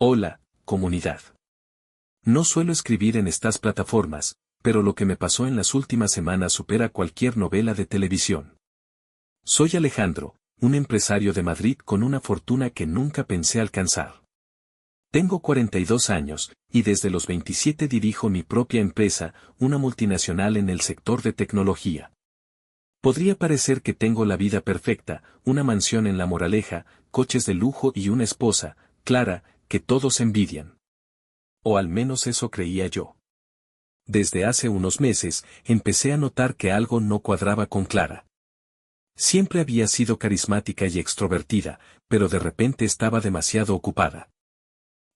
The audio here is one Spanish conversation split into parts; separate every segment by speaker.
Speaker 1: Hola, comunidad. No suelo escribir en estas plataformas, pero lo que me pasó en las últimas semanas supera cualquier novela de televisión. Soy Alejandro, un empresario de Madrid con una fortuna que nunca pensé alcanzar. Tengo 42 años, y desde los 27 dirijo mi propia empresa, una multinacional en el sector de tecnología. Podría parecer que tengo la vida perfecta, una mansión en La Moraleja, coches de lujo y una esposa, Clara, que todos envidian. O al menos eso creía yo. Desde hace unos meses, empecé a notar que algo no cuadraba con Clara. Siempre había sido carismática y extrovertida, pero de repente estaba demasiado ocupada.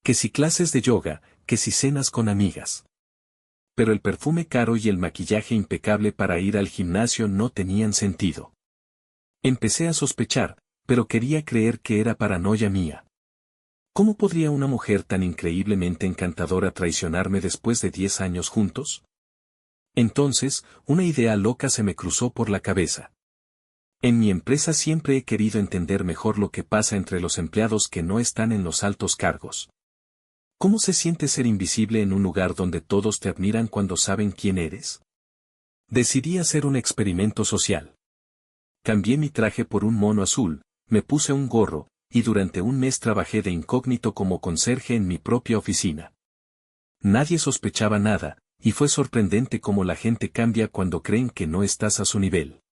Speaker 1: Que si clases de yoga, que si cenas con amigas. Pero el perfume caro y el maquillaje impecable para ir al gimnasio no tenían sentido. Empecé a sospechar, pero quería creer que era paranoia mía. ¿Cómo podría una mujer tan increíblemente encantadora traicionarme después de 10 años juntos? Entonces, una idea loca se me cruzó por la cabeza. En mi empresa siempre he querido entender mejor lo que pasa entre los empleados que no están en los altos cargos. ¿Cómo se siente ser invisible en un lugar donde todos te admiran cuando saben quién eres? Decidí hacer un experimento social. Cambié mi traje por un mono azul, me puse un gorro, y durante un mes trabajé de incógnito como conserje en mi propia oficina. Nadie sospechaba nada, y fue sorprendente cómo la gente cambia cuando creen que no estás a su nivel.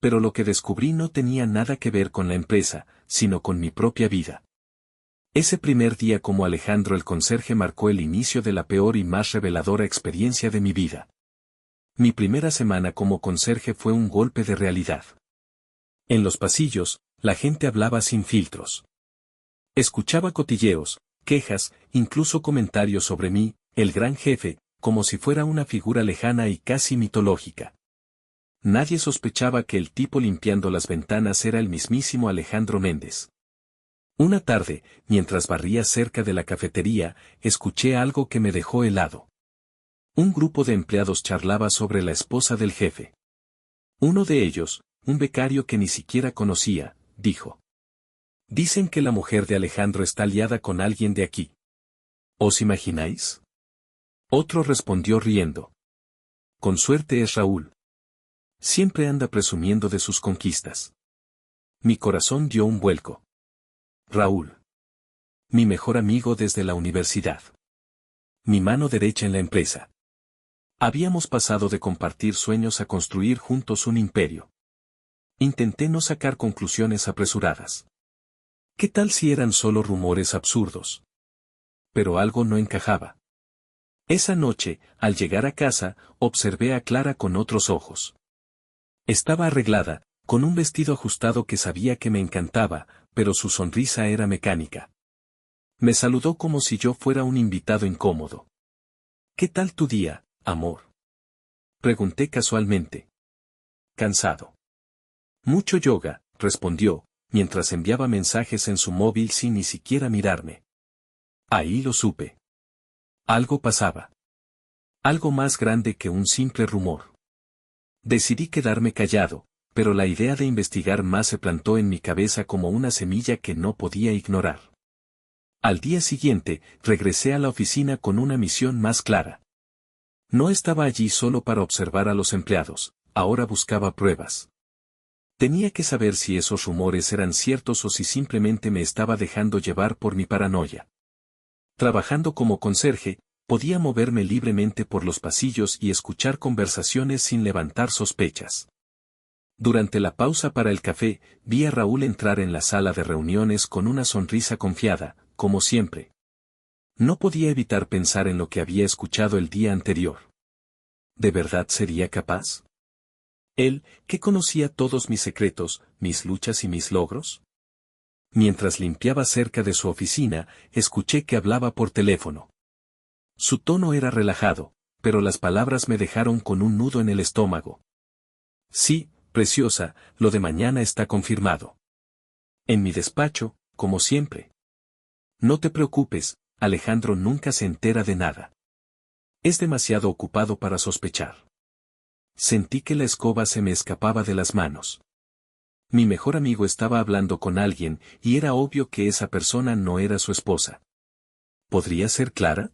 Speaker 1: Pero lo que descubrí no tenía nada que ver con la empresa, sino con mi propia vida. Ese primer día como Alejandro el conserje marcó el inicio de la peor y más reveladora experiencia de mi vida. Mi primera semana como conserje fue un golpe de realidad. En los pasillos, la gente hablaba sin filtros. Escuchaba cotilleos, quejas, incluso comentarios sobre mí, el gran jefe, como si fuera una figura lejana y casi mitológica. Nadie sospechaba que el tipo limpiando las ventanas era el mismísimo Alejandro Méndez. Una tarde, mientras barría cerca de la cafetería, escuché algo que me dejó helado. Un grupo de empleados charlaba sobre la esposa del jefe. Uno de ellos, un becario que ni siquiera conocía, dijo: «Dicen que la mujer de Alejandro está liada con alguien de aquí. ¿Os imagináis?». Otro respondió riendo: «Con suerte es Raúl. Siempre anda presumiendo de sus conquistas». Mi corazón dio un vuelco. Raúl. Mi mejor amigo desde la universidad. Mi mano derecha en la empresa. Habíamos pasado de compartir sueños a construir juntos un imperio. Intenté no sacar conclusiones apresuradas. ¿Qué tal si eran solo rumores absurdos? Pero algo no encajaba. Esa noche, al llegar a casa, observé a Clara con otros ojos. Estaba arreglada, con un vestido ajustado que sabía que me encantaba, pero su sonrisa era mecánica. Me saludó como si yo fuera un invitado incómodo. «¿Qué tal tu día, amor?», pregunté casualmente. «Cansado». «Mucho yoga», respondió, mientras enviaba mensajes en su móvil sin ni siquiera mirarme. Ahí lo supe. Algo pasaba. Algo más grande que un simple rumor. Decidí quedarme callado, pero la idea de investigar más se plantó en mi cabeza como una semilla que no podía ignorar. Al día siguiente, regresé a la oficina con una misión más clara. No estaba allí solo para observar a los empleados, ahora buscaba pruebas. Tenía que saber si esos rumores eran ciertos o si simplemente me estaba dejando llevar por mi paranoia. Trabajando como conserje, podía moverme libremente por los pasillos y escuchar conversaciones sin levantar sospechas. Durante la pausa para el café, vi a Raúl entrar en la sala de reuniones con una sonrisa confiada, como siempre. No podía evitar pensar en lo que había escuchado el día anterior. ¿De verdad sería capaz? Él, que conocía todos mis secretos, mis luchas y mis logros. Mientras limpiaba cerca de su oficina, escuché que hablaba por teléfono. Su tono era relajado, pero las palabras me dejaron con un nudo en el estómago. «Sí, preciosa, lo de mañana está confirmado. En mi despacho, como siempre. No te preocupes, Alejandro nunca se entera de nada. Es demasiado ocupado para sospechar». Sentí que la escoba se me escapaba de las manos. Mi mejor amigo estaba hablando con alguien, y era obvio que esa persona no era su esposa. ¿Podría ser Clara?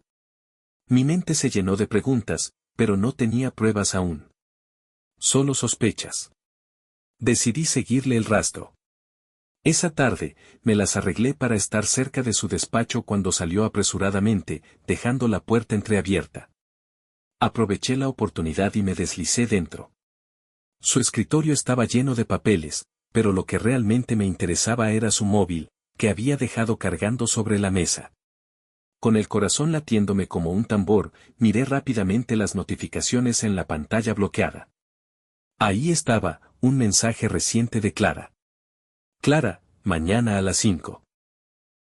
Speaker 1: Mi mente se llenó de preguntas, pero no tenía pruebas aún. Solo sospechas. Decidí seguirle el rastro. Esa tarde, me las arreglé para estar cerca de su despacho cuando salió apresuradamente, dejando la puerta entreabierta. Aproveché la oportunidad y me deslicé dentro. Su escritorio estaba lleno de papeles, pero lo que realmente me interesaba era su móvil, que había dejado cargando sobre la mesa. Con el corazón latiéndome como un tambor, miré rápidamente las notificaciones en la pantalla bloqueada. Ahí estaba, un mensaje reciente de Clara. Clara, mañana a las 5.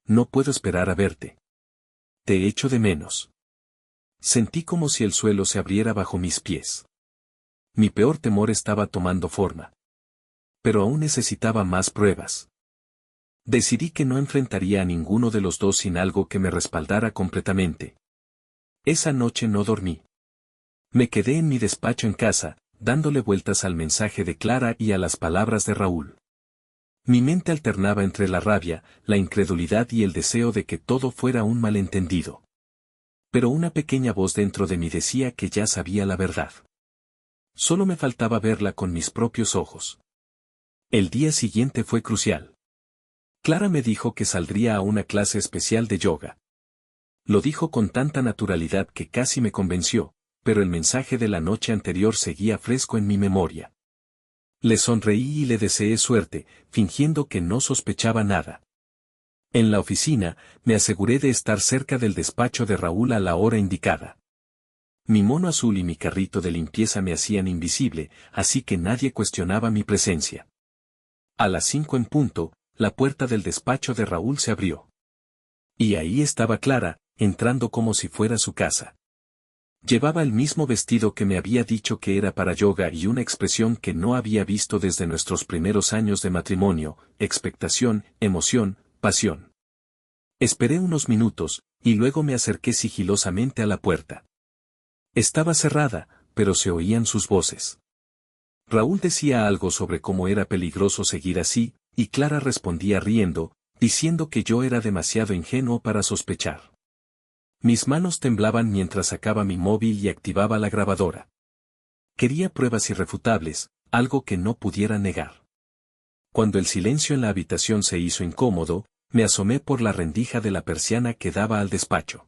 Speaker 1: No puedo esperar a verte. Te echo de menos. Sentí como si el suelo se abriera bajo mis pies. Mi peor temor estaba tomando forma. Pero aún necesitaba más pruebas. Decidí que no enfrentaría a ninguno de los dos sin algo que me respaldara completamente. Esa noche no dormí. Me quedé en mi despacho en casa, dándole vueltas al mensaje de Clara y a las palabras de Raúl. Mi mente alternaba entre la rabia, la incredulidad y el deseo de que todo fuera un malentendido. Pero una pequeña voz dentro de mí decía que ya sabía la verdad. Solo me faltaba verla con mis propios ojos. El día siguiente fue crucial. Clara me dijo que saldría a una clase especial de yoga. Lo dijo con tanta naturalidad que casi me convenció, pero el mensaje de la noche anterior seguía fresco en mi memoria. Le sonreí y le deseé suerte, fingiendo que no sospechaba nada. En la oficina, me aseguré de estar cerca del despacho de Raúl a la hora indicada. Mi mono azul y mi carrito de limpieza me hacían invisible, así que nadie cuestionaba mi presencia. A las 5 en punto, la puerta del despacho de Raúl se abrió. Y ahí estaba Clara, entrando como si fuera su casa. Llevaba el mismo vestido que me había dicho que era para yoga y una expresión que no había visto desde nuestros primeros años de matrimonio: expectación, emoción, pasión. Esperé unos minutos, y luego me acerqué sigilosamente a la puerta. Estaba cerrada, pero se oían sus voces. Raúl decía algo sobre cómo era peligroso seguir así, y Clara respondía riendo, diciendo que yo era demasiado ingenuo para sospechar. Mis manos temblaban mientras sacaba mi móvil y activaba la grabadora. Quería pruebas irrefutables, algo que no pudiera negar. Cuando el silencio en la habitación se hizo incómodo, me asomé por la rendija de la persiana que daba al despacho.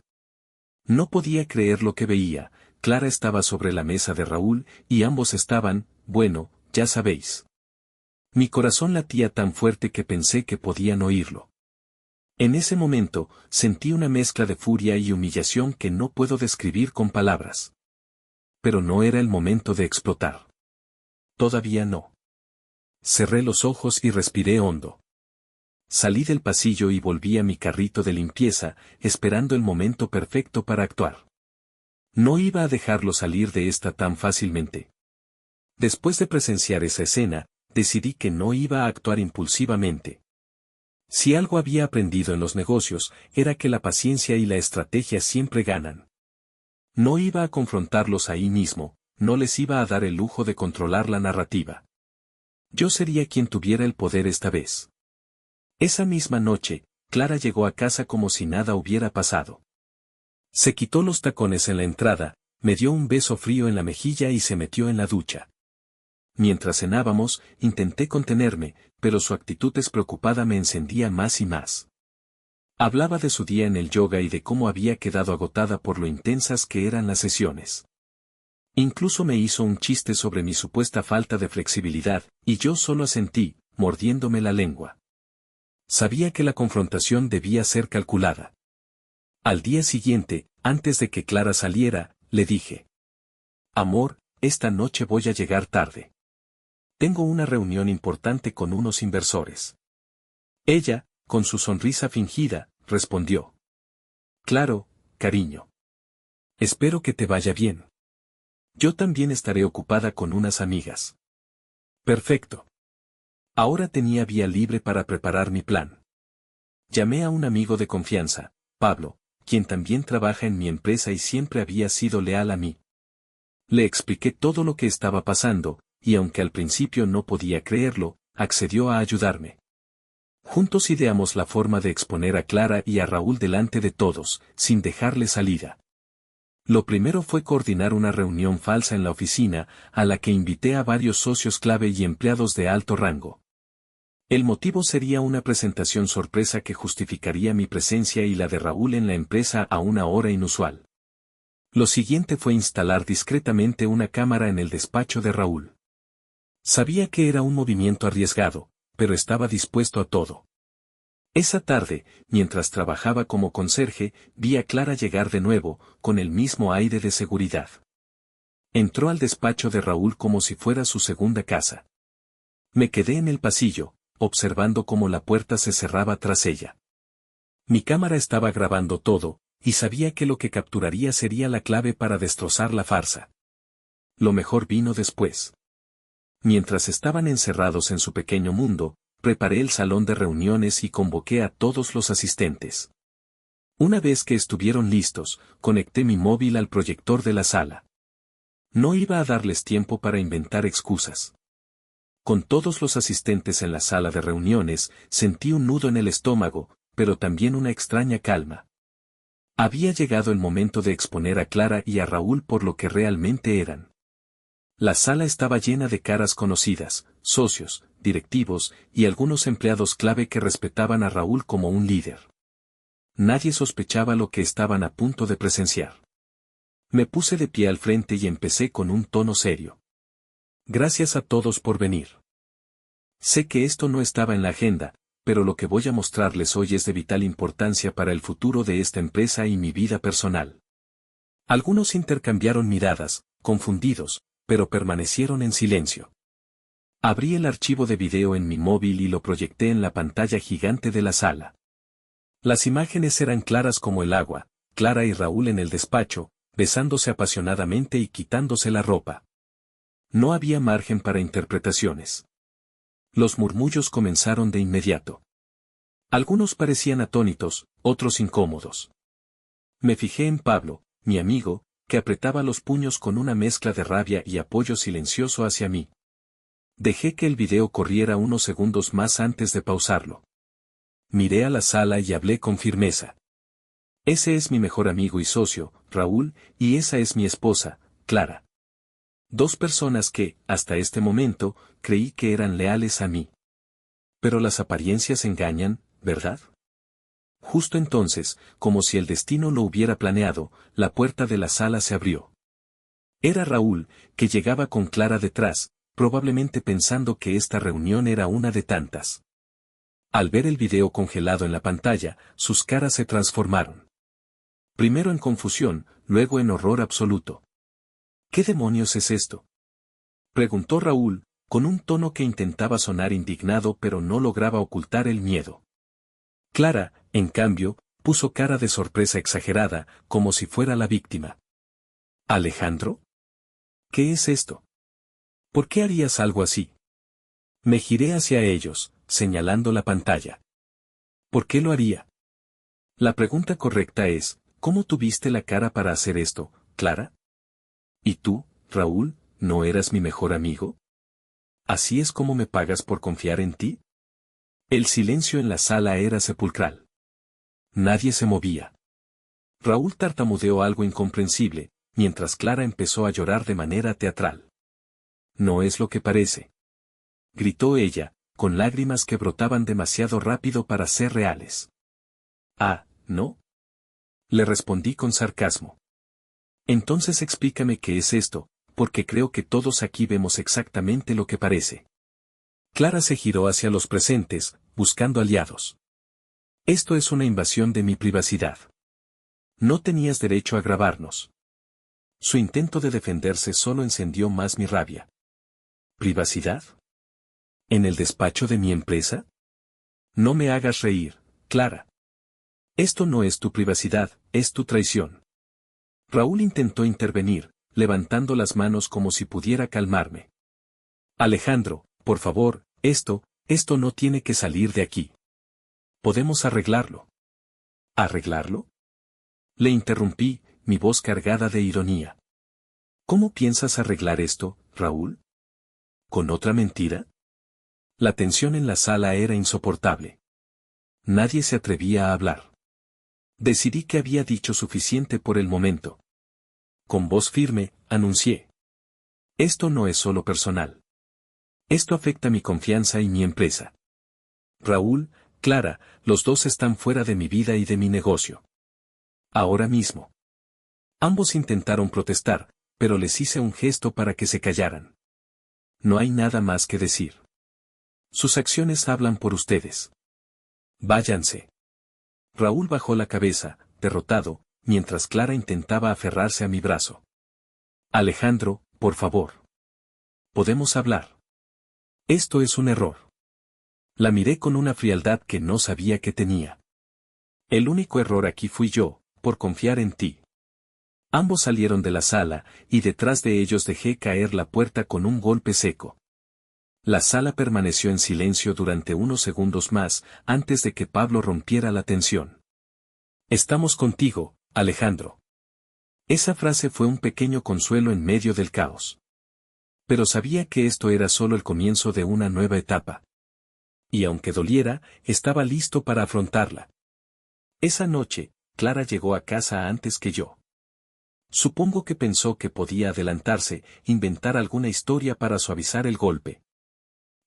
Speaker 1: No podía creer lo que veía. Clara estaba sobre la mesa de Raúl, y ambos estaban, bueno, ya sabéis. Mi corazón latía tan fuerte que pensé que podían oírlo. En ese momento, sentí una mezcla de furia y humillación que no puedo describir con palabras. Pero no era el momento de explotar. Todavía no. Cerré los ojos y respiré hondo. Salí del pasillo y volví a mi carrito de limpieza, esperando el momento perfecto para actuar. No iba a dejarlo salir de esta tan fácilmente. Después de presenciar esa escena, decidí que no iba a actuar impulsivamente. Si algo había aprendido en los negocios, era que la paciencia y la estrategia siempre ganan. No iba a confrontarlos ahí mismo, no les iba a dar el lujo de controlar la narrativa. Yo sería quien tuviera el poder esta vez. Esa misma noche, Clara llegó a casa como si nada hubiera pasado. Se quitó los tacones en la entrada, me dio un beso frío en la mejilla y se metió en la ducha. Mientras cenábamos, intenté contenerme, pero su actitud despreocupada me encendía más y más. Hablaba de su día en el yoga y de cómo había quedado agotada por lo intensas que eran las sesiones. Incluso me hizo un chiste sobre mi supuesta falta de flexibilidad, y yo solo asentí, mordiéndome la lengua. Sabía que la confrontación debía ser calculada. Al día siguiente, antes de que Clara saliera, le dije: «Amor, esta noche voy a llegar tarde. Tengo una reunión importante con unos inversores». Ella, con su sonrisa fingida, respondió: «Claro, cariño. Espero que te vaya bien. Yo también estaré ocupada con unas amigas». Perfecto. Ahora tenía vía libre para preparar mi plan. Llamé a un amigo de confianza, Pablo, quien también trabaja en mi empresa y siempre había sido leal a mí. Le expliqué todo lo que estaba pasando, y aunque al principio no podía creerlo, accedió a ayudarme. Juntos ideamos la forma de exponer a Clara y a Raúl delante de todos, sin dejarle salida. Lo primero fue coordinar una reunión falsa en la oficina, a la que invité a varios socios clave y empleados de alto rango. El motivo sería una presentación sorpresa que justificaría mi presencia y la de Raúl en la empresa a una hora inusual. Lo siguiente fue instalar discretamente una cámara en el despacho de Raúl. Sabía que era un movimiento arriesgado, pero estaba dispuesto a todo. Esa tarde, mientras trabajaba como conserje, vi a Clara llegar de nuevo, con el mismo aire de seguridad. Entró al despacho de Raúl como si fuera su segunda casa. Me quedé en el pasillo, observando cómo la puerta se cerraba tras ella. Mi cámara estaba grabando todo, y sabía que lo que capturaría sería la clave para destrozar la farsa. Lo mejor vino después. Mientras estaban encerrados en su pequeño mundo, preparé el salón de reuniones y convoqué a todos los asistentes. Una vez que estuvieron listos, conecté mi móvil al proyector de la sala. No iba a darles tiempo para inventar excusas. Con todos los asistentes en la sala de reuniones, sentí un nudo en el estómago, pero también una extraña calma. Había llegado el momento de exponer a Clara y a Raúl por lo que realmente eran. La sala estaba llena de caras conocidas, socios, directivos y algunos empleados clave que respetaban a Raúl como un líder. Nadie sospechaba lo que estaban a punto de presenciar. Me puse de pie al frente y empecé con un tono serio. Gracias a todos por venir. Sé que esto no estaba en la agenda, pero lo que voy a mostrarles hoy es de vital importancia para el futuro de esta empresa y mi vida personal. Algunos intercambiaron miradas, confundidos, pero permanecieron en silencio. Abrí el archivo de video en mi móvil y lo proyecté en la pantalla gigante de la sala. Las imágenes eran claras como el agua, Clara y Raúl en el despacho, besándose apasionadamente y quitándose la ropa. No había margen para interpretaciones. Los murmullos comenzaron de inmediato. Algunos parecían atónitos, otros incómodos. Me fijé en Pablo, mi amigo, que apretaba los puños con una mezcla de rabia y apoyo silencioso hacia mí. Dejé que el video corriera unos segundos más antes de pausarlo. Miré a la sala y hablé con firmeza. Ese es mi mejor amigo y socio, Raúl, y esa es mi esposa, Clara. Dos personas que, hasta este momento, creí que eran leales a mí. Pero las apariencias engañan, ¿verdad? Justo entonces, como si el destino lo hubiera planeado, la puerta de la sala se abrió. Era Raúl, que llegaba con Clara detrás, probablemente pensando que esta reunión era una de tantas. Al ver el video congelado en la pantalla, sus caras se transformaron. Primero en confusión, luego en horror absoluto. ¿Qué demonios es esto?, preguntó Raúl, con un tono que intentaba sonar indignado pero no lograba ocultar el miedo. Clara, en cambio, puso cara de sorpresa exagerada, como si fuera la víctima. ¿Alejandro? ¿Qué es esto? ¿Por qué harías algo así? Me giré hacia ellos, señalando la pantalla. ¿Por qué lo haría? La pregunta correcta es, ¿cómo tuviste la cara para hacer esto, Clara? ¿Y tú, Raúl, no eras mi mejor amigo? ¿Así es como me pagas por confiar en ti? El silencio en la sala era sepulcral. Nadie se movía. Raúl tartamudeó algo incomprensible, mientras Clara empezó a llorar de manera teatral. No es lo que parece, gritó ella, con lágrimas que brotaban demasiado rápido para ser reales. Ah, ¿no? Le respondí con sarcasmo. Entonces explícame qué es esto, porque creo que todos aquí vemos exactamente lo que parece. Clara se giró hacia los presentes, buscando aliados. Esto es una invasión de mi privacidad. No tenías derecho a grabarnos. Su intento de defenderse solo encendió más mi rabia. ¿Privacidad? ¿En el despacho de mi empresa? No me hagas reír, Clara. Esto no es tu privacidad, es tu traición. Raúl intentó intervenir, levantando las manos como si pudiera calmarme. Alejandro, por favor, esto no tiene que salir de aquí. Podemos arreglarlo. ¿Arreglarlo? Le interrumpí, mi voz cargada de ironía. ¿Cómo piensas arreglar esto, Raúl? ¿Con otra mentira? La tensión en la sala era insoportable. Nadie se atrevía a hablar. Decidí que había dicho suficiente por el momento. Con voz firme, anuncié. Esto no es solo personal. Esto afecta mi confianza y mi empresa. Raúl, Clara, los dos están fuera de mi vida y de mi negocio. Ahora mismo. Ambos intentaron protestar, pero les hice un gesto para que se callaran. No hay nada más que decir. Sus acciones hablan por ustedes. Váyanse. Raúl bajó la cabeza, derrotado, mientras Clara intentaba aferrarse a mi brazo. Alejandro, por favor. Podemos hablar. Esto es un error. La miré con una frialdad que no sabía que tenía. El único error aquí fui yo, por confiar en ti. Ambos salieron de la sala, y detrás de ellos dejé caer la puerta con un golpe seco. La sala permaneció en silencio durante unos segundos más, antes de que Pablo rompiera la tensión. Estamos contigo, Alejandro. Esa frase fue un pequeño consuelo en medio del caos. Pero sabía que esto era solo el comienzo de una nueva etapa. Y aunque doliera, estaba listo para afrontarla. Esa noche, Clara llegó a casa antes que yo. Supongo que pensó que podía adelantarse, inventar alguna historia para suavizar el golpe.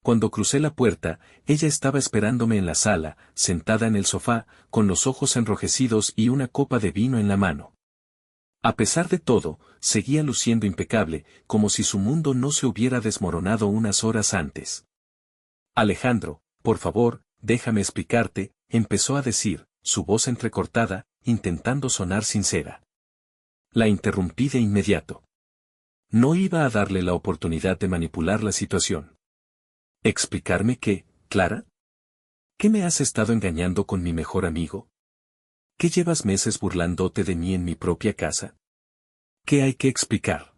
Speaker 1: Cuando crucé la puerta, ella estaba esperándome en la sala, sentada en el sofá, con los ojos enrojecidos y una copa de vino en la mano. A pesar de todo, seguía luciendo impecable, como si su mundo no se hubiera desmoronado unas horas antes. Alejandro, por favor, déjame explicarte, empezó a decir, su voz entrecortada, intentando sonar sincera. La interrumpí de inmediato. No iba a darle la oportunidad de manipular la situación. ¿Explicarme qué, Clara? ¿Qué me has estado engañando con mi mejor amigo? ¿Qué llevas meses burlándote de mí en mi propia casa? ¿Qué hay que explicar?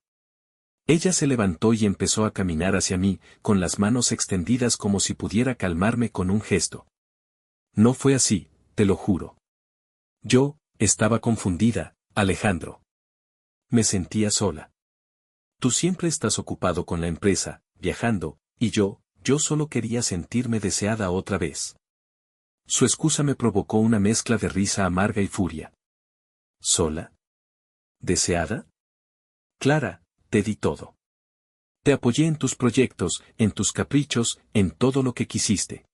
Speaker 1: Ella se levantó y empezó a caminar hacia mí, con las manos extendidas como si pudiera calmarme con un gesto. No fue así, te lo juro. Yo, estaba confundida, Alejandro. Me sentía sola. Tú siempre estás ocupado con la empresa, viajando, y yo solo quería sentirme deseada otra vez. Su excusa me provocó una mezcla de risa amarga y furia. ¿Sola? ¿Deseada? Clara, te di todo. Te apoyé en tus proyectos, en tus caprichos, en todo lo que quisiste.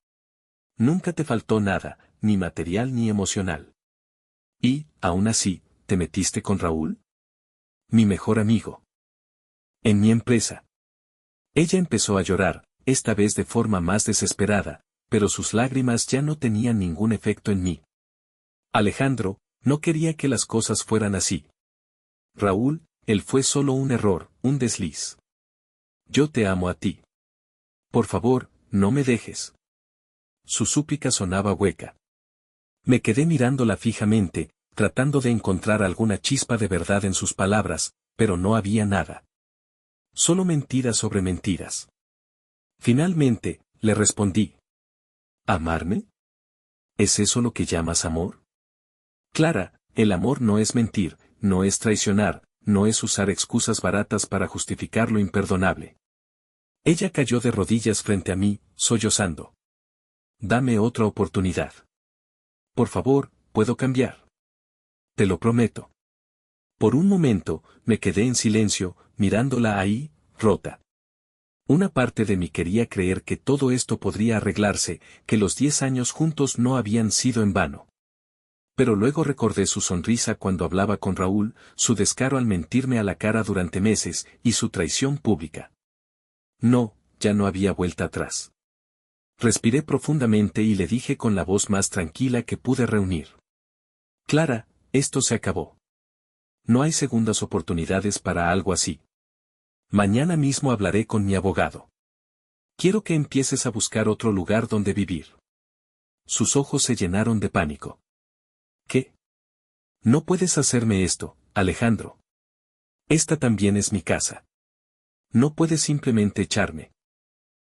Speaker 1: Nunca te faltó nada, ni material ni emocional. Y, aún así, ¿te metiste con Raúl? Mi mejor amigo. En mi empresa. Ella empezó a llorar, esta vez de forma más desesperada, pero sus lágrimas ya no tenían ningún efecto en mí. Alejandro, no quería que las cosas fueran así. Raúl, él fue solo un error, un desliz. Yo te amo a ti. Por favor, no me dejes. Su súplica sonaba hueca. Me quedé mirándola fijamente, tratando de encontrar alguna chispa de verdad en sus palabras, pero no había nada. Solo mentiras sobre mentiras. Finalmente, le respondí. ¿Amarme? ¿Es eso lo que llamas amor? Clara, el amor no es mentir, no es traicionar, no es usar excusas baratas para justificar lo imperdonable. Ella cayó de rodillas frente a mí, sollozando. Dame otra oportunidad. Por favor, puedo cambiar. Te lo prometo. Por un momento, me quedé en silencio, mirándola ahí, rota. Una parte de mí quería creer que todo esto podría arreglarse, que los 10 años juntos no habían sido en vano. Pero luego recordé su sonrisa cuando hablaba con Raúl, su descaro al mentirme a la cara durante meses, y su traición pública. No, ya no había vuelta atrás. Respiré profundamente y le dije con la voz más tranquila que pude reunir. Clara, esto se acabó. No hay segundas oportunidades para algo así. Mañana mismo hablaré con mi abogado. Quiero que empieces a buscar otro lugar donde vivir. Sus ojos se llenaron de pánico. ¿Qué? No puedes hacerme esto, Alejandro. Esta también es mi casa. No puedes simplemente echarme.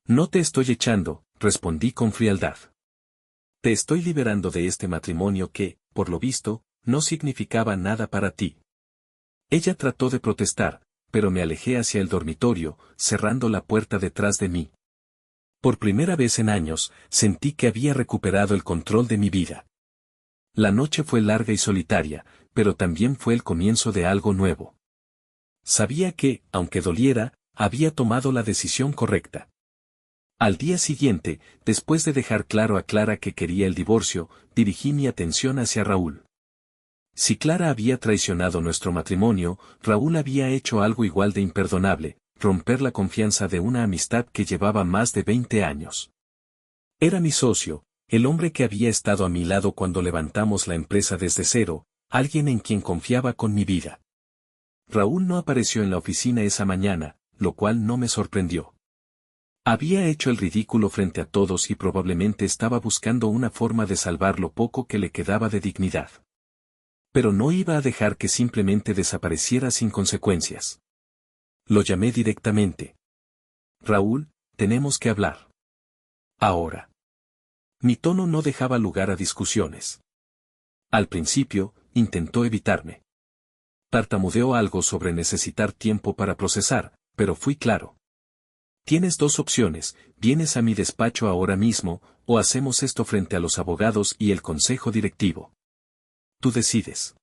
Speaker 1: No te estoy echando, respondí con frialdad. Te estoy liberando de este matrimonio que, por lo visto, no significaba nada para ti. Ella trató de protestar, pero me alejé hacia el dormitorio, cerrando la puerta detrás de mí. Por primera vez en años, sentí que había recuperado el control de mi vida. La noche fue larga y solitaria, pero también fue el comienzo de algo nuevo. Sabía que, aunque doliera, había tomado la decisión correcta. Al día siguiente, después de dejar claro a Clara que quería el divorcio, dirigí mi atención hacia Raúl. Si Clara había traicionado nuestro matrimonio, Raúl había hecho algo igual de imperdonable, romper la confianza de una amistad que llevaba más de 20 años. Era mi socio, el hombre que había estado a mi lado cuando levantamos la empresa desde cero, alguien en quien confiaba con mi vida. Raúl no apareció en la oficina esa mañana, lo cual no me sorprendió. Había hecho el ridículo frente a todos y probablemente estaba buscando una forma de salvar lo poco que le quedaba de dignidad. Pero no iba a dejar que simplemente desapareciera sin consecuencias. Lo llamé directamente. Raúl, tenemos que hablar. Ahora. Mi tono no dejaba lugar a discusiones. Al principio, intentó evitarme. Tartamudeó algo sobre necesitar tiempo para procesar, pero fui claro. Tienes dos opciones, vienes a mi despacho ahora mismo, o hacemos esto frente a los abogados y el consejo directivo. Tú decides.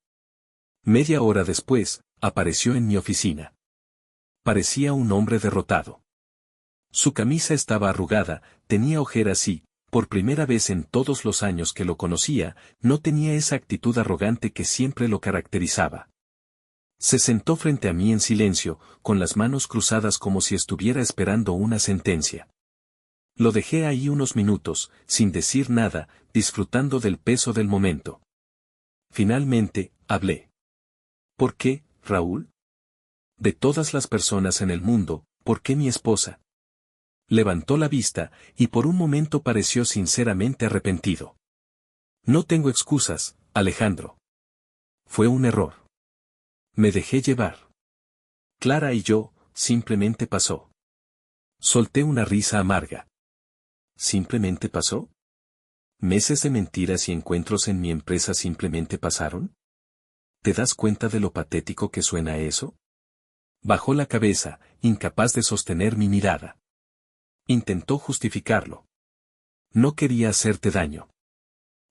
Speaker 1: Media hora después, apareció en mi oficina. Parecía un hombre derrotado. Su camisa estaba arrugada, tenía ojeras y, por primera vez en todos los años que lo conocía, no tenía esa actitud arrogante que siempre lo caracterizaba. Se sentó frente a mí en silencio, con las manos cruzadas como si estuviera esperando una sentencia. Lo dejé ahí unos minutos, sin decir nada, disfrutando del peso del momento. Finalmente, hablé. ¿Por qué, Raúl? De todas las personas en el mundo, ¿por qué mi esposa? Levantó la vista, y por un momento pareció sinceramente arrepentido. No tengo excusas, Alejandro. Fue un error. Me dejé llevar. Clara y yo, simplemente pasó. Solté una risa amarga. ¿Simplemente pasó? ¿Meses de mentiras y encuentros en mi empresa simplemente pasaron? ¿Te das cuenta de lo patético que suena eso? Bajó la cabeza, incapaz de sostener mi mirada. Intentó justificarlo. No quería hacerte daño.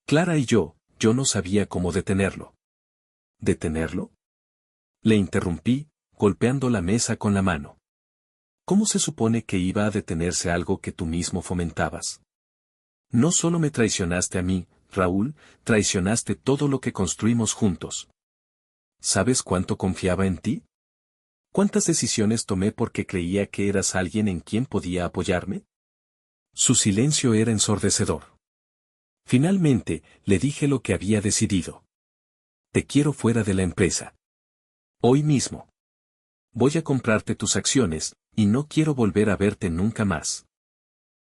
Speaker 1: Clara y yo no sabía cómo detenerlo. ¿Detenerlo? Le interrumpí, golpeando la mesa con la mano. ¿Cómo se supone que iba a detenerse algo que tú mismo fomentabas? No solo me traicionaste a mí, Raúl, traicionaste todo lo que construimos juntos. ¿Sabes cuánto confiaba en ti? ¿Cuántas decisiones tomé porque creía que eras alguien en quien podía apoyarme? Su silencio era ensordecedor. Finalmente, le dije lo que había decidido. Te quiero fuera de la empresa. Hoy mismo. Voy a comprarte tus acciones, y no quiero volver a verte nunca más.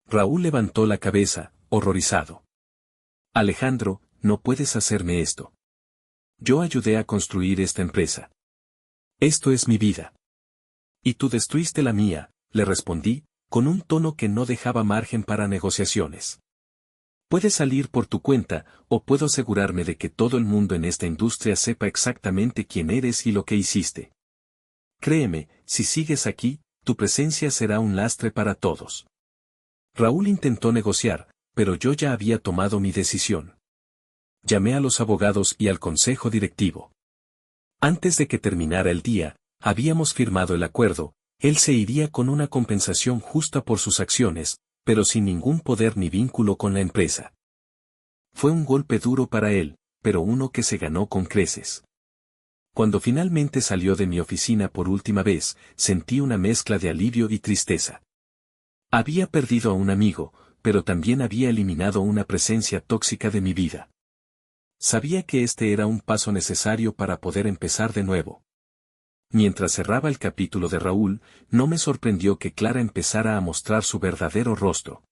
Speaker 1: Raúl levantó la cabeza, horrorizado. Alejandro, no puedes hacerme esto. Yo ayudé a construir esta empresa. Esto es mi vida. Y tú destruiste la mía, le respondí, con un tono que no dejaba margen para negociaciones. Puedes salir por tu cuenta, o puedo asegurarme de que todo el mundo en esta industria sepa exactamente quién eres y lo que hiciste. Créeme, si sigues aquí, tu presencia será un lastre para todos. Raúl intentó negociar, pero yo ya había tomado mi decisión. Llamé a los abogados y al consejo directivo. Antes de que terminara el día, habíamos firmado el acuerdo, él se iría con una compensación justa por sus acciones, pero sin ningún poder ni vínculo con la empresa. Fue un golpe duro para él, pero uno que se ganó con creces. Cuando finalmente salió de mi oficina por última vez, sentí una mezcla de alivio y tristeza. Había perdido a un amigo, pero también había eliminado una presencia tóxica de mi vida. Sabía que este era un paso necesario para poder empezar de nuevo. Mientras cerraba el capítulo de Raúl, no me sorprendió que Clara empezara a mostrar su verdadero rostro.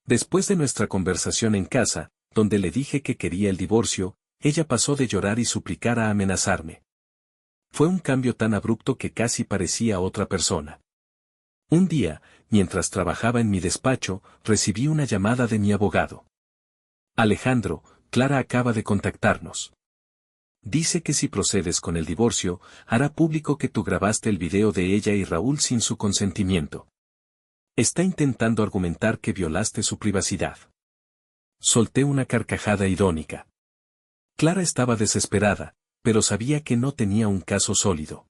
Speaker 1: Después de nuestra conversación en casa, donde le dije que quería el divorcio, ella pasó de llorar y suplicar a amenazarme. Fue un cambio tan abrupto que casi parecía otra persona. Un día, mientras trabajaba en mi despacho, recibí una llamada de mi abogado. Alejandro, Clara acaba de contactarnos. Dice que si procedes con el divorcio, hará público que tú grabaste el video de ella y Raúl sin su consentimiento. Está intentando argumentar que violaste su privacidad. Solté una carcajada irónica. Clara estaba desesperada, pero sabía que no tenía un caso sólido.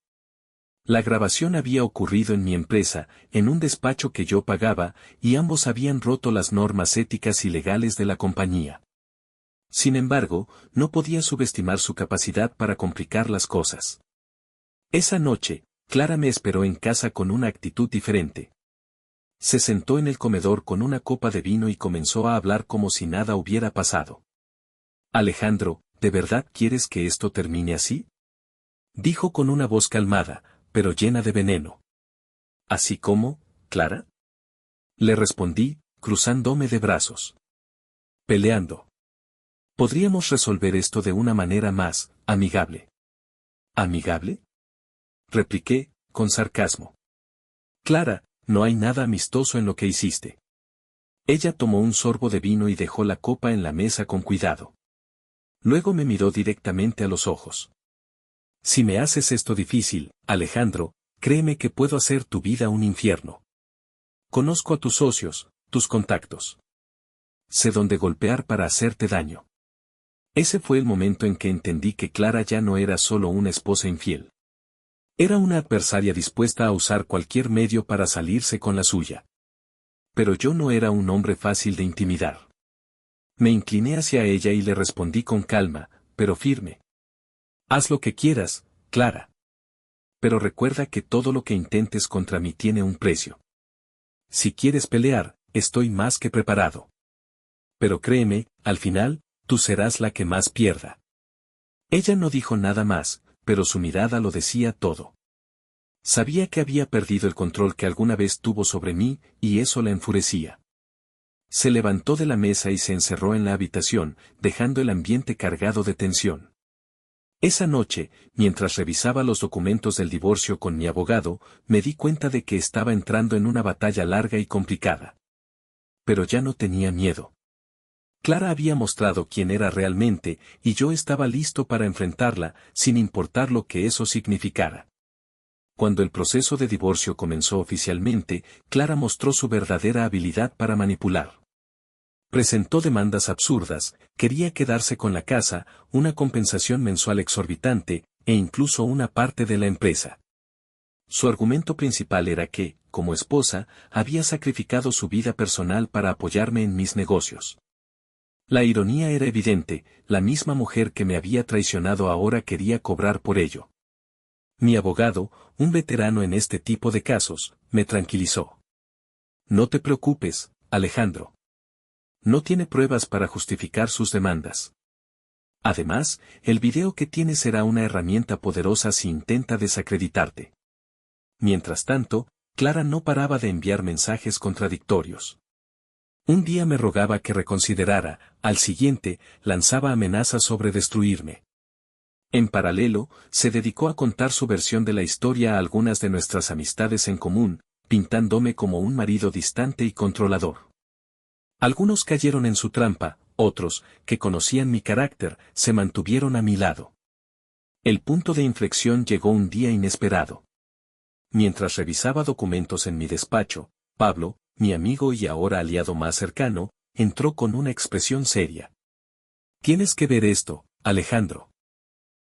Speaker 1: La grabación había ocurrido en mi empresa, en un despacho que yo pagaba, y ambos habían roto las normas éticas y legales de la compañía. Sin embargo, no podía subestimar su capacidad para complicar las cosas. Esa noche, Clara me esperó en casa con una actitud diferente. Se sentó en el comedor con una copa de vino y comenzó a hablar como si nada hubiera pasado. Alejandro, ¿de verdad quieres que esto termine así? Dijo con una voz calmada, pero llena de veneno. ¿Así como, Clara? Le respondí, cruzándome de brazos. Peleando. Podríamos resolver esto de una manera más amigable. ¿Amigable? Repliqué, con sarcasmo. Clara, no hay nada amistoso en lo que hiciste. Ella tomó un sorbo de vino y dejó la copa en la mesa con cuidado. Luego me miró directamente a los ojos. Si me haces esto difícil, Alejandro, créeme que puedo hacer tu vida un infierno. Conozco a tus socios, tus contactos. Sé dónde golpear para hacerte daño. Ese fue el momento en que entendí que Clara ya no era solo una esposa infiel. Era una adversaria dispuesta a usar cualquier medio para salirse con la suya. Pero yo no era un hombre fácil de intimidar. Me incliné hacia ella y le respondí con calma, pero firme. Haz lo que quieras, Clara. Pero recuerda que todo lo que intentes contra mí tiene un precio. Si quieres pelear, estoy más que preparado. Pero créeme, al final, tú serás la que más pierda. Ella no dijo nada más, pero su mirada lo decía todo. Sabía que había perdido el control que alguna vez tuvo sobre mí, y eso la enfurecía. Se levantó de la mesa y se encerró en la habitación, dejando el ambiente cargado de tensión. Esa noche, mientras revisaba los documentos del divorcio con mi abogado, me di cuenta de que estaba entrando en una batalla larga y complicada. Pero ya no tenía miedo. Clara había mostrado quién era realmente, y yo estaba listo para enfrentarla, sin importar lo que eso significara. Cuando el proceso de divorcio comenzó oficialmente, Clara mostró su verdadera habilidad para manipular. Presentó demandas absurdas, quería quedarse con la casa, una compensación mensual exorbitante, e incluso una parte de la empresa. Su argumento principal era que, como esposa, había sacrificado su vida personal para apoyarme en mis negocios. La ironía era evidente, la misma mujer que me había traicionado ahora quería cobrar por ello. Mi abogado, un veterano en este tipo de casos, me tranquilizó. No te preocupes, Alejandro. No tiene pruebas para justificar sus demandas. Además, el video que tiene será una herramienta poderosa si intenta desacreditarte. Mientras tanto, Clara no paraba de enviar mensajes contradictorios. Un día me rogaba que reconsiderara, al siguiente, lanzaba amenazas sobre destruirme. En paralelo, se dedicó a contar su versión de la historia a algunas de nuestras amistades en común, pintándome como un marido distante y controlador. Algunos cayeron en su trampa, otros, que conocían mi carácter, se mantuvieron a mi lado. El punto de inflexión llegó un día inesperado. Mientras revisaba documentos en mi despacho, Pablo, mi amigo y ahora aliado más cercano, entró con una expresión seria. Tienes que ver esto, Alejandro.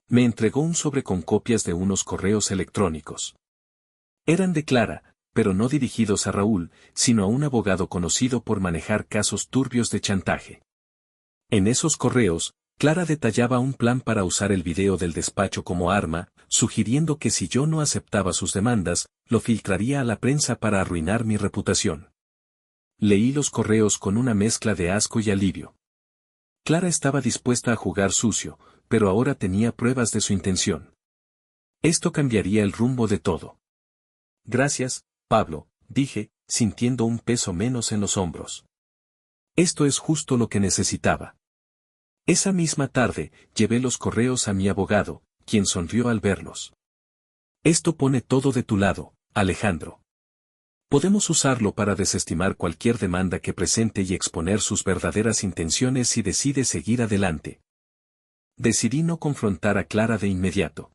Speaker 1: Me entregó un sobre con copias de unos correos electrónicos. Eran de Clara, pero no dirigidos a Raúl, sino a un abogado conocido por manejar casos turbios de chantaje. En esos correos, Clara detallaba un plan para usar el video del despacho como arma, sugiriendo que si yo no aceptaba sus demandas, lo filtraría a la prensa para arruinar mi reputación. Leí los correos con una mezcla de asco y alivio. Clara estaba dispuesta a jugar sucio, pero ahora tenía pruebas de su intención. Esto cambiaría el rumbo de todo. Gracias, Pablo, dije, sintiendo un peso menos en los hombros. Esto es justo lo que necesitaba. Esa misma tarde, llevé los correos a mi abogado, quien sonrió al verlos. Esto pone todo de tu lado, Alejandro. Podemos usarlo para desestimar cualquier demanda que presente y exponer sus verdaderas intenciones si decide seguir adelante. Decidí no confrontar a Clara de inmediato.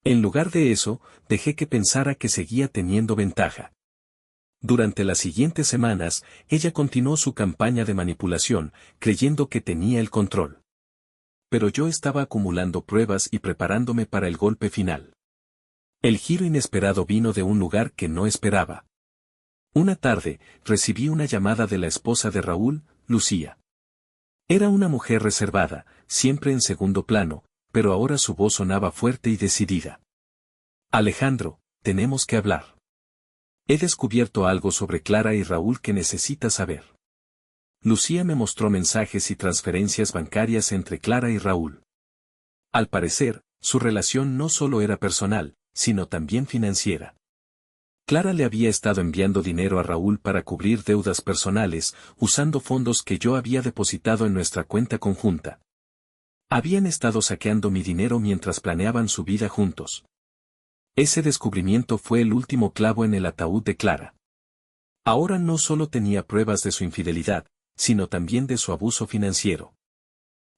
Speaker 1: En lugar de eso, dejé que pensara que seguía teniendo ventaja. Durante las siguientes semanas, ella continuó su campaña de manipulación, creyendo que tenía el control. Pero yo estaba acumulando pruebas y preparándome para el golpe final. El giro inesperado vino de un lugar que no esperaba. Una tarde, recibí una llamada de la esposa de Raúl, Lucía. Era una mujer reservada, siempre en segundo plano, pero ahora su voz sonaba fuerte y decidida. Alejandro, tenemos que hablar. He descubierto algo sobre Clara y Raúl que necesitas saber. Lucía me mostró mensajes y transferencias bancarias entre Clara y Raúl. Al parecer, su relación no solo era personal, sino también financiera. Clara le había estado enviando dinero a Raúl para cubrir deudas personales, usando fondos que yo había depositado en nuestra cuenta conjunta. Habían estado saqueando mi dinero mientras planeaban su vida juntos. Ese descubrimiento fue el último clavo en el ataúd de Clara. Ahora no solo tenía pruebas de su infidelidad, sino también de su abuso financiero.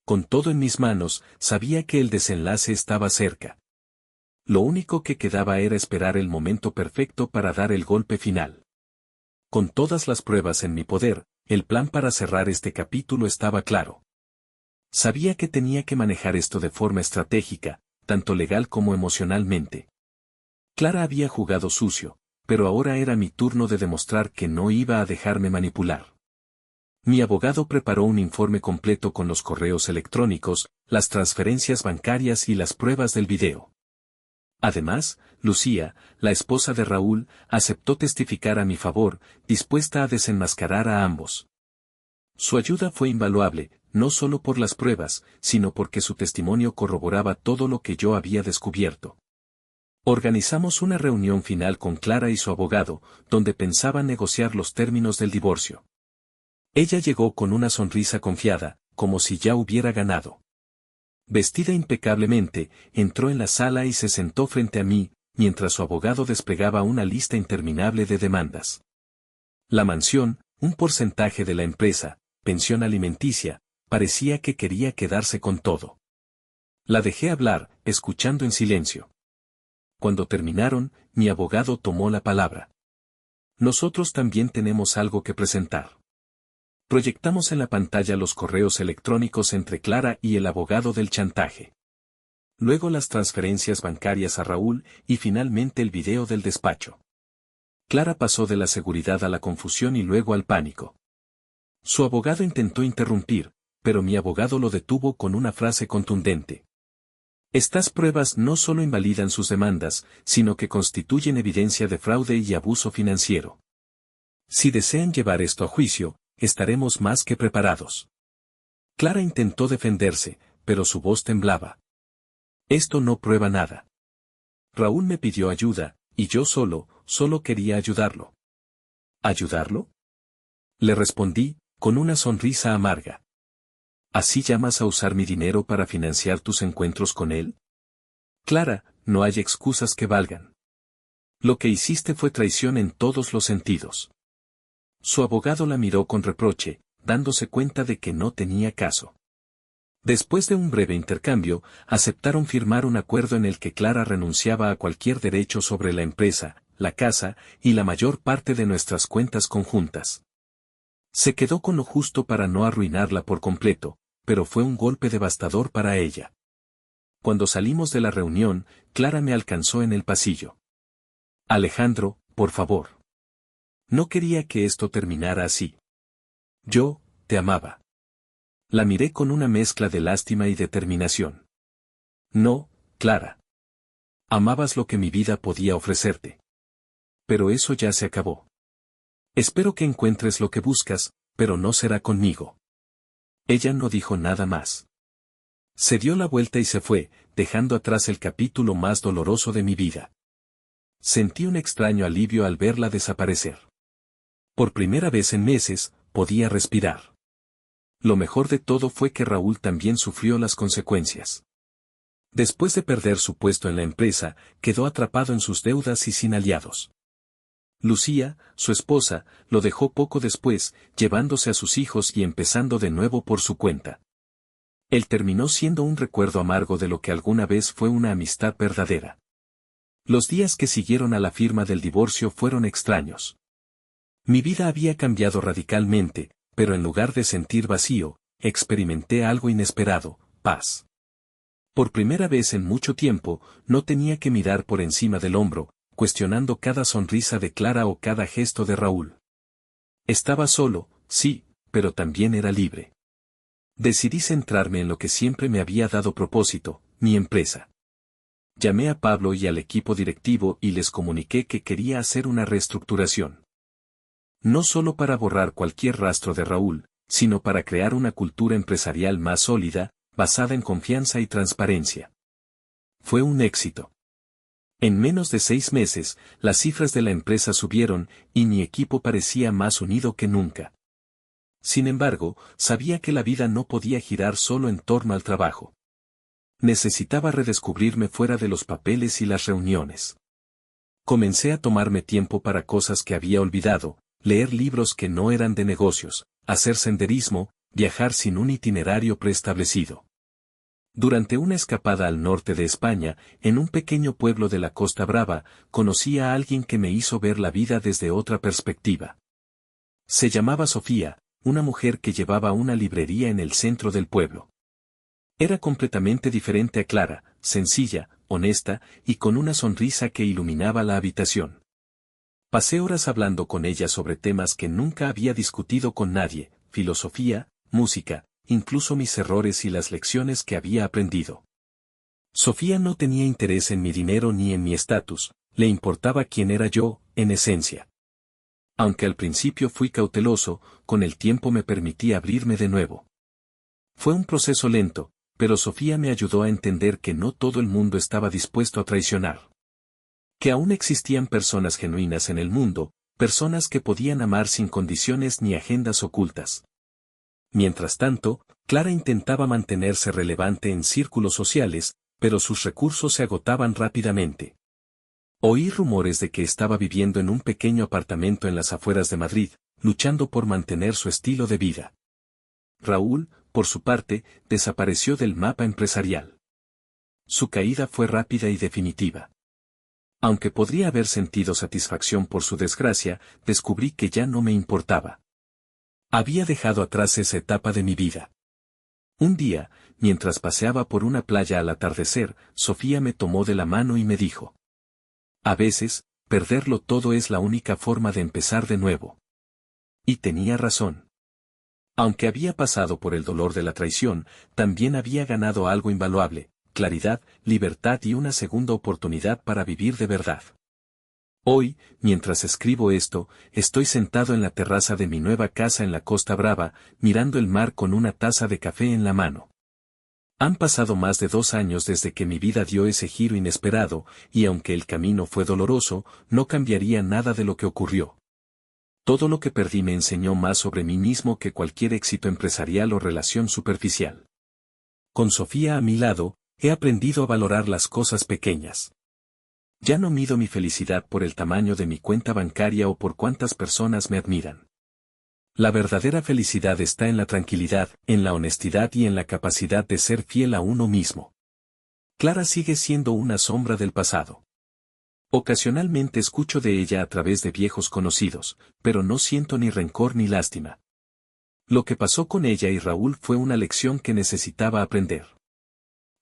Speaker 1: Con todo en mis manos, sabía que el desenlace estaba cerca. Lo único que quedaba era esperar el momento perfecto para dar el golpe final. Con todas las pruebas en mi poder, el plan para cerrar este capítulo estaba claro. Sabía que tenía que manejar esto de forma estratégica, tanto legal como emocionalmente. Clara había jugado sucio, pero ahora era mi turno de demostrar que no iba a dejarme manipular. Mi abogado preparó un informe completo con los correos electrónicos, las transferencias bancarias y las pruebas del video. Además, Lucía, la esposa de Raúl, aceptó testificar a mi favor, dispuesta a desenmascarar a ambos. Su ayuda fue invaluable, no solo por las pruebas, sino porque su testimonio corroboraba todo lo que yo había descubierto. Organizamos una reunión final con Clara y su abogado, donde pensaban negociar los términos del divorcio. Ella llegó con una sonrisa confiada, como si ya hubiera ganado. Vestida impecablemente, entró en la sala y se sentó frente a mí, mientras su abogado desplegaba una lista interminable de demandas. La mansión, un porcentaje de la empresa, pensión alimenticia, parecía que quería quedarse con todo. La dejé hablar, escuchando en silencio. Cuando terminaron, mi abogado tomó la palabra. Nosotros también tenemos algo que presentar. Proyectamos en la pantalla los correos electrónicos entre Clara y el abogado del chantaje. Luego las transferencias bancarias a Raúl y finalmente el video del despacho. Clara pasó de la seguridad a la confusión y luego al pánico. Su abogado intentó interrumpir, pero mi abogado lo detuvo con una frase contundente. Estas pruebas no solo invalidan sus demandas, sino que constituyen evidencia de fraude y abuso financiero. Si desean llevar esto a juicio, estaremos más que preparados. Clara intentó defenderse, pero su voz temblaba. Esto no prueba nada. Raúl me pidió ayuda, y yo solo quería ayudarlo. ¿Ayudarlo? Le respondí, con una sonrisa amarga. ¿Así llamas a usar mi dinero para financiar tus encuentros con él? Clara, no hay excusas que valgan. Lo que hiciste fue traición en todos los sentidos. Su abogado la miró con reproche, dándose cuenta de que no tenía caso. Después de un breve intercambio, aceptaron firmar un acuerdo en el que Clara renunciaba a cualquier derecho sobre la empresa, la casa, y la mayor parte de nuestras cuentas conjuntas. Se quedó con lo justo para no arruinarla por completo, pero fue un golpe devastador para ella. Cuando salimos de la reunión, Clara me alcanzó en el pasillo. Alejandro, por favor. No quería que esto terminara así. Yo, te amaba. La miré con una mezcla de lástima y determinación. No, Clara. Amabas lo que mi vida podía ofrecerte. Pero eso ya se acabó. Espero que encuentres lo que buscas, pero no será conmigo. Ella no dijo nada más. Se dio la vuelta y se fue, dejando atrás el capítulo más doloroso de mi vida. Sentí un extraño alivio al verla desaparecer. Por primera vez en meses, podía respirar. Lo mejor de todo fue que Raúl también sufrió las consecuencias. Después de perder su puesto en la empresa, quedó atrapado en sus deudas y sin aliados. Lucía, su esposa, lo dejó poco después, llevándose a sus hijos y empezando de nuevo por su cuenta. Él terminó siendo un recuerdo amargo de lo que alguna vez fue una amistad verdadera. Los días que siguieron a la firma del divorcio fueron extraños. Mi vida había cambiado radicalmente, pero en lugar de sentir vacío, experimenté algo inesperado, paz. Por primera vez en mucho tiempo, no tenía que mirar por encima del hombro, cuestionando cada sonrisa de Clara o cada gesto de Raúl. Estaba solo, sí, pero también era libre. Decidí centrarme en lo que siempre me había dado propósito, mi empresa. Llamé a Pablo y al equipo directivo y les comuniqué que quería hacer una reestructuración. No solo para borrar cualquier rastro de Raúl, sino para crear una cultura empresarial más sólida, basada en confianza y transparencia. Fue un éxito. En menos de 6 meses, las cifras de la empresa subieron y mi equipo parecía más unido que nunca. Sin embargo, sabía que la vida no podía girar solo en torno al trabajo. Necesitaba redescubrirme fuera de los papeles y las reuniones. Comencé a tomarme tiempo para cosas que había olvidado, leer libros que no eran de negocios, hacer senderismo, viajar sin un itinerario preestablecido. Durante una escapada al norte de España, en un pequeño pueblo de la Costa Brava, conocí a alguien que me hizo ver la vida desde otra perspectiva. Se llamaba Sofía, una mujer que llevaba una librería en el centro del pueblo. Era completamente diferente a Clara, sencilla, honesta, y con una sonrisa que iluminaba la habitación. Pasé horas hablando con ella sobre temas que nunca había discutido con nadie, filosofía, música, incluso mis errores y las lecciones que había aprendido. Sofía no tenía interés en mi dinero ni en mi estatus, le importaba quién era yo, en esencia. Aunque al principio fui cauteloso, con el tiempo me permití abrirme de nuevo. Fue un proceso lento, pero Sofía me ayudó a entender que no todo el mundo estaba dispuesto a traicionar. Que aún existían personas genuinas en el mundo, personas que podían amar sin condiciones ni agendas ocultas. Mientras tanto, Clara intentaba mantenerse relevante en círculos sociales, pero sus recursos se agotaban rápidamente. Oí rumores de que estaba viviendo en un pequeño apartamento en las afueras de Madrid, luchando por mantener su estilo de vida. Raúl, por su parte, desapareció del mapa empresarial. Su caída fue rápida y definitiva. Aunque podría haber sentido satisfacción por su desgracia, descubrí que ya no me importaba. Había dejado atrás esa etapa de mi vida. Un día, mientras paseaba por una playa al atardecer, Sofía me tomó de la mano y me dijo: a veces, perderlo todo es la única forma de empezar de nuevo. Y tenía razón. Aunque había pasado por el dolor de la traición, también había ganado algo invaluable: claridad, libertad y una segunda oportunidad para vivir de verdad. Hoy, mientras escribo esto, estoy sentado en la terraza de mi nueva casa en la Costa Brava, mirando el mar con una taza de café en la mano. Han pasado más de 2 años desde que mi vida dio ese giro inesperado, y aunque el camino fue doloroso, no cambiaría nada de lo que ocurrió. Todo lo que perdí me enseñó más sobre mí mismo que cualquier éxito empresarial o relación superficial. Con Sofía a mi lado, he aprendido a valorar las cosas pequeñas. Ya no mido mi felicidad por el tamaño de mi cuenta bancaria o por cuántas personas me admiran. La verdadera felicidad está en la tranquilidad, en la honestidad y en la capacidad de ser fiel a uno mismo. Clara sigue siendo una sombra del pasado. Ocasionalmente escucho de ella a través de viejos conocidos, pero no siento ni rencor ni lástima. Lo que pasó con ella y Raúl fue una lección que necesitaba aprender.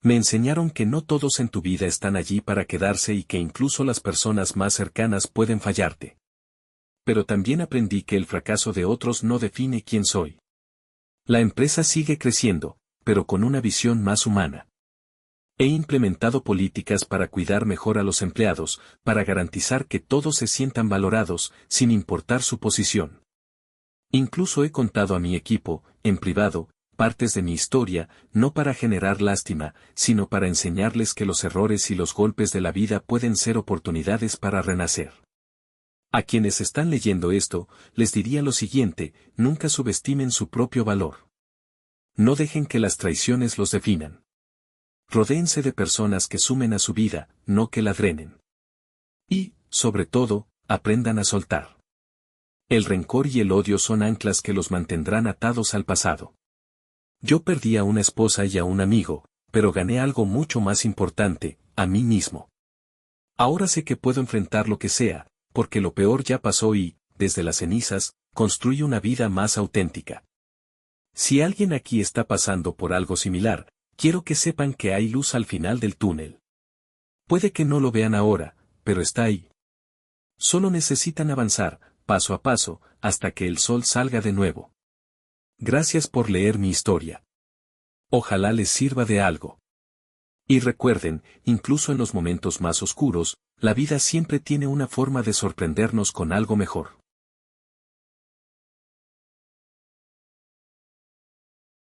Speaker 1: Me enseñaron que no todos en tu vida están allí para quedarse y que incluso las personas más cercanas pueden fallarte. Pero también aprendí que el fracaso de otros no define quién soy. La empresa sigue creciendo, pero con una visión más humana. He implementado políticas para cuidar mejor a los empleados, para garantizar que todos se sientan valorados, sin importar su posición. Incluso he contado a mi equipo, en privado, partes de mi historia, no para generar lástima, sino para enseñarles que los errores y los golpes de la vida pueden ser oportunidades para renacer. A quienes están leyendo esto, les diría lo siguiente: nunca subestimen su propio valor. No dejen que las traiciones los definan. Rodéense de personas que sumen a su vida, no que la drenen. Y, sobre todo, aprendan a soltar. El rencor y el odio son anclas que los mantendrán atados al pasado. Yo perdí a una esposa y a un amigo, pero gané algo mucho más importante: a mí mismo. Ahora sé que puedo enfrentar lo que sea, porque lo peor ya pasó y, desde las cenizas, construye una vida más auténtica. Si alguien aquí está pasando por algo similar, quiero que sepan que hay luz al final del túnel. Puede que no lo vean ahora, pero está ahí. Solo necesitan avanzar, paso a paso, hasta que el sol salga de nuevo. Gracias por leer mi historia. Ojalá les sirva de algo. Y recuerden, incluso en los momentos más oscuros, la vida siempre tiene una forma de sorprendernos con algo mejor.